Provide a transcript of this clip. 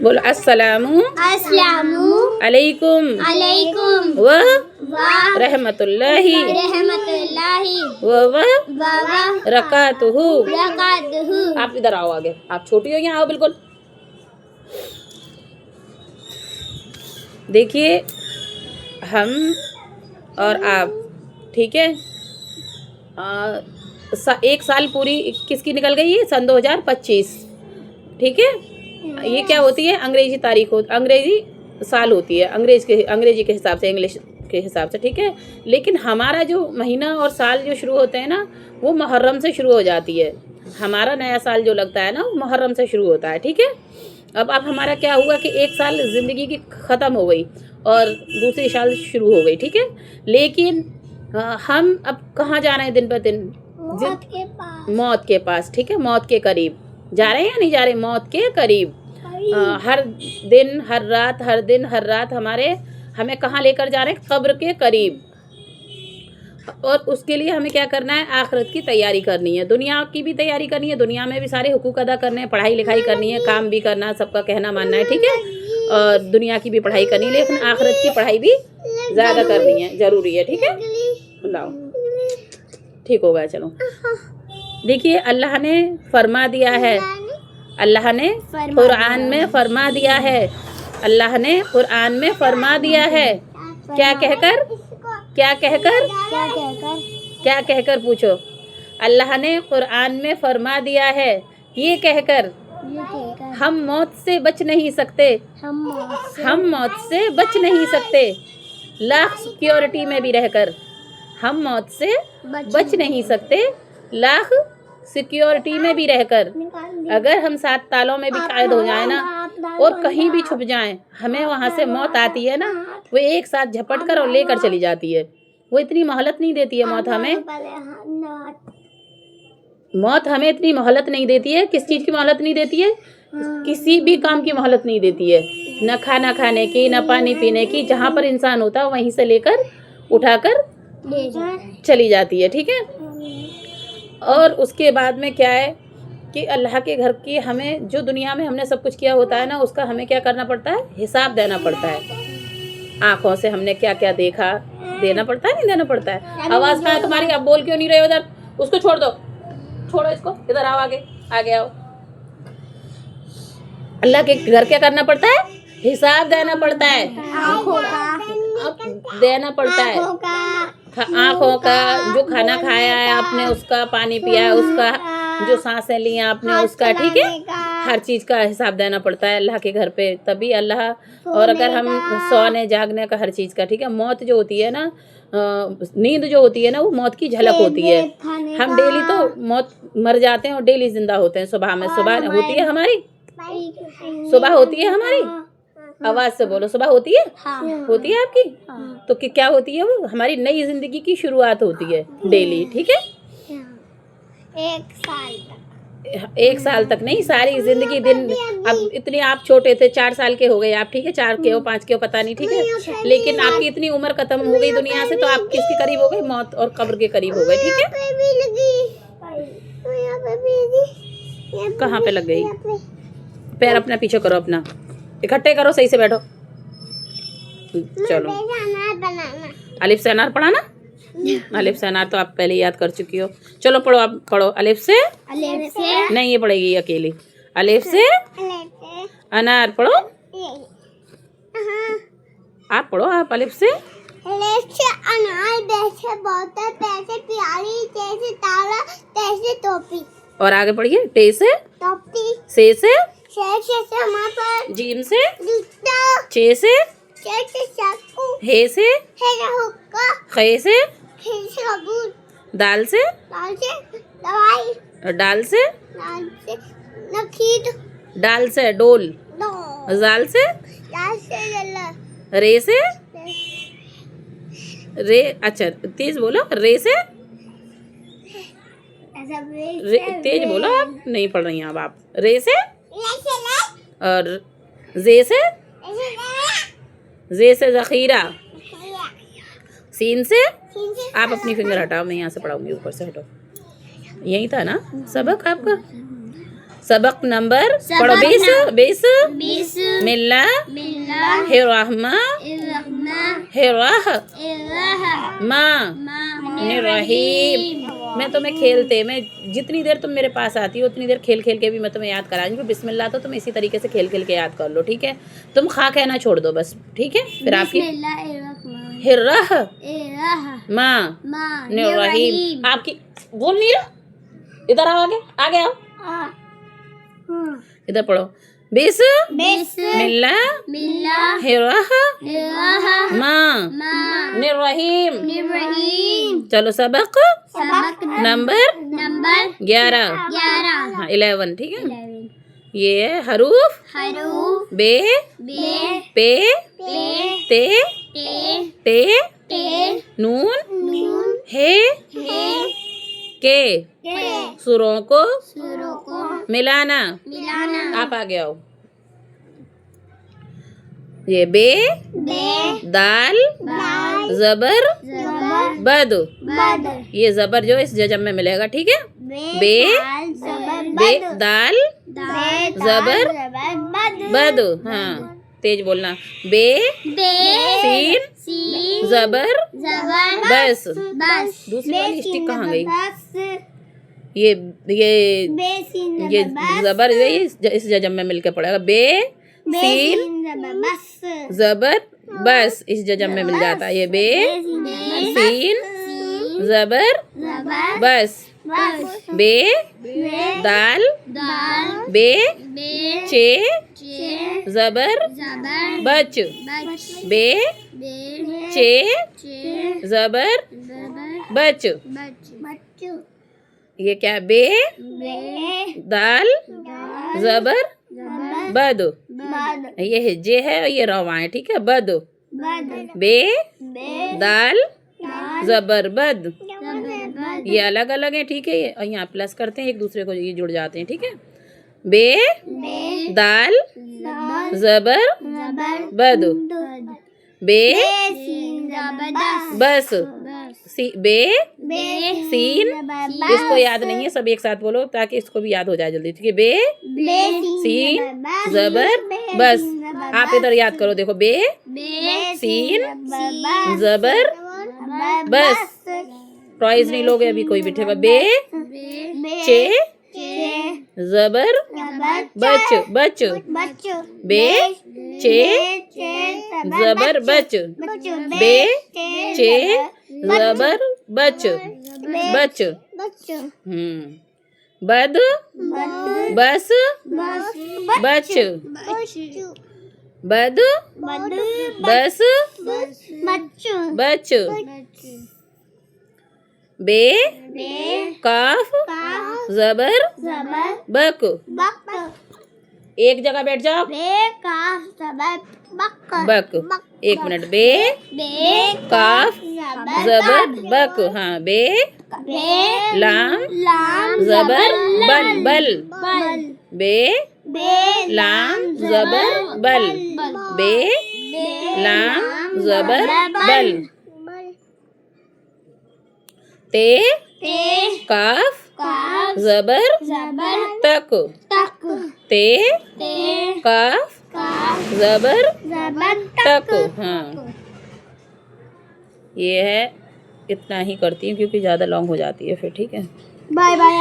बोलो अस्सलामु अलैकुम व रहमतुल्लाहि व बरकातुहू। आप इधर आओ, आगे आप छोटी हो, यहाँ आओ बिल्कुल। देखिए हम और आप, ठीक है, एक साल पूरी किसकी निकल गई है? सन 2025, ठीक है। ये क्या होती है? अंग्रेजी तारीख हो, अंग्रेजी साल होती है, अंग्रेजी के हिसाब से, इंग्लिश के हिसाब से, ठीक है। लेकिन हमारा जो महीना और साल जो शुरू होते हैं ना, वो मुहर्रम से शुरू हो जाती है। हमारा नया साल जो लगता है ना, वो मुहर्रम से शुरू होता है, ठीक है। अब हमारा क्या हुआ कि एक साल ज़िंदगी की ख़त्म हो गई और दूसरी साल शुरू हो गई, ठीक है। लेकिन हम अब कहाँ जा रहे हैं? दिन ब दिन मौत के पास, ठीक है, मौत के करीब जा रहे हैं या नहीं जा रहे? मौत के करीब। हर दिन हर रात हमें कहाँ लेकर जा रहे हैं? कब्र के करीब। और उसके लिए हमें क्या करना है? आखिरत की तैयारी करनी है, दुनिया की भी तैयारी करनी है, दुनिया में भी सारे हुकूक अदा करने हैं, पढ़ाई लिखाई करनी है, काम भी करना, सबका कहना मानना है, ठीक है। और दुनिया की भी पढ़ाई करनी है, लेकिन आखिरत की पढ़ाई भी ज़्यादा करनी है, ज़रूरी है, ठीक है। लाओ, ठीक होगा, चलो। देखिए अल्लाह ने फरमा दिया है, अल्लाह ने कुरान में फरमा दिया है, अल्लाह ने कुरान में फरमा दिया है। क्या कहकर? क्या कहकर? क्या कहकर पूछो? अल्लाह ने कुरान में फरमा दिया है, ये कहकर हम मौत से बच नहीं सकते, हम मौत से बच नहीं सकते, लाख सिक्योरिटी में भी रहकर हम मौत से बच नहीं सकते, लाख सिक्योरिटी में भी रहकर। अगर हम 7 तालों में भी कैद हो जाए ना, और कहीं भी छुप जाएं, हमें वहाँ से मौत आती है ना, वो एक साथ झपट कर और लेकर चली जाती है। वो इतनी मोहलत नहीं देती है मौत हमें, मौत हमें इतनी मोहलत नहीं देती है। किस चीज़ की मोहलत नहीं देती है? किसी भी काम की मोहलत नहीं देती है, न खाना खाने की, न पानी पीने की। जहाँ पर इंसान होता है वहीं से लेकर उठाकर चली जाती है, ठीक है। और उसके बाद में क्या है कि अल्लाह के घर की हमें, जो दुनिया में हमने सब कुछ किया होता है ना, उसका हमें क्या करना पड़ता है? हिसाब देना पड़ता है। आँखों से हमने क्या क्या देखा, देना पड़ता है, नहीं देना पड़ता है? आवाज़ कहाँ है तुम्हारी? अब बोल क्यों नहीं रहे? उधर उसको छोड़ दो, छोड़ो इसको, इधर आओ, आगे आओ। अल्लाह के घर क्या करना पड़ता है? हिसाब देना पड़ता है, देना पड़ता है। आँखों का, जो खाना खाया है आपने उसका, पानी पिया है उसका, जो सांसें ली हैं आपने उसका, ठीक है। हर चीज़ का हिसाब देना पड़ता है अल्लाह के घर पे, तभी अल्लाह। और अगर हम सोने जागने का, हर चीज़ का, ठीक है। मौत जो होती है ना, नींद जो होती है ना, वो मौत की झलक होती है। हम डेली तो मौत मर जाते हैं और डेली जिंदा होते हैं। सुबह में, सुबह होती है हमारी, सुबह होती है हमारी, आवाज से बोलो, सुबह होती है? होती है आपकी? तो क्या होती है? वो हमारी नई जिंदगी की शुरुआत होती है डेली, ठीक है। 1 साल तक नहीं, सारी जिंदगी। दिन अब इतनी आप छोटे थे, 4 साल के हो गए आप, ठीक है, 4 के हो, 5 के हो, पता नहीं, ठीक है। लेकिन आपकी इतनी उम्र खत्म हो गई दुनिया से, तो आप किसके करीब हो गए? मौत और कब्र के करीब हो गए, ठीक है। कहाँ पे लग गई? पैर अपना पीछे करो, अपना इकट्ठे करो, सही से बैठो। चलो, अलिफ से अनार पढ़ा ना? अलिफ से अनार तो आप पहले याद कर चुकी हो। चलो पढ़ो, आप पढ़ो। अलिफ से नहीं, ये पढ़ेगी अकेली। अलिफ से अनार पढ़ो, आप पढ़ो, आप अलिफ से अनार, जैसे बोतल, जैसे प्याली, जैसे ताला, जैसे टोपी। और आगे पढ़िए। टे से टोपी, से टमाटर, जीम से जूता, चे से चाकू, हे से हुक्का, खे से सबूत, दाल से दवाई, डाल से नखीद, डाल से डोल, जाल से रे से रे, अच्छा तेज बोलो, रे से तेज बोलो, आप नहीं पढ़ रही हैं अब आप। रे से, और जे से ज़ख़ीरा, सीन से, आप अपनी फिंगर हटाओ, मैं यहाँ से पढ़ाऊंगी, ऊपर से हटाओ। यही था ना सबक आपका? सबक नंबर पढ़ो 20 मिल्ला हिर्रहमा रहीम। मैं तुम्हें खेलते, मैं जितनी देर तुम मेरे पास आती हो उतनी देर खेल खेल के भी मैं तुम्हें याद कराऊंगी। बिस्मिल्लाह तो तुम इसी तरीके से खेल खेल के याद कर लो, ठीक है। तुम खा कहना छोड़ दो बस, ठीक है। फिर आपकी हिर्रह माँ रहीम। आपकी बोल नहीं रहा, इधर आओ, आगे आओ, इधर पढ़ो। बिस्मिल्लाह रहीम। चलो सबक नंबर 11 हाँ 11, ठीक है। ये है हरूफ बे पे ते नून हे के सुरों को मिलाना। आप आगे आओ। ये बे दाल जबर बद। ये जबर जो इस जजम में मिलेगा, ठीक है। बे दाल जबर बद। हाँ तेज बोलना। बे सीन जबर बस। दूसरी वाली स्टिक कहाँ गई? ये जबर इस जजम में मिलके पड़ेगा। बे सीन जबर बस इस जजम में मिल जाता है। ये बे सीन जबर बस। बे दाल बे चे जबर बच। बे चे जबर बच। ये क्या? बे दाल जबर बद। ये हिज्जे है और ये रवा है, ठीक है। बद बे दाल जबर बद। ये अलग अलग है, ठीक है। ये और यहाँ प्लस करते हैं, एक दूसरे को ये जुड़ जाते हैं, ठीक है। बे दाल जबर बद। बे बस बे सीन। इसको याद नहीं है, सब एक साथ बोलो ताकि इसको भी याद हो जाए जल्दी, ठीक है। बे सीन जबर बस। आप इधर याद करो, देखो। बे सीन जबर बस। टॉयज नहीं लोगे अभी कोई भी, ठीक है। बे चे जबर बच बच। बे चे जबर बच। बे चे जबर बच बच। बद बस बच। बद बस बच। बे काफ जबर बक। एक जगह बैठ जाओ। बक। एक मिनट। बे काफ जबर बक। हाँ बे लाम जबर बल बल। बे लाम जबर बल। बे लाम जबर बल। ते काफ जबर तक। ते काफ जबर तक। हाँ ये है, इतना ही करती हूँ क्योंकि ज़्यादा लॉन्ग हो जाती है फिर, ठीक है। Bye bye.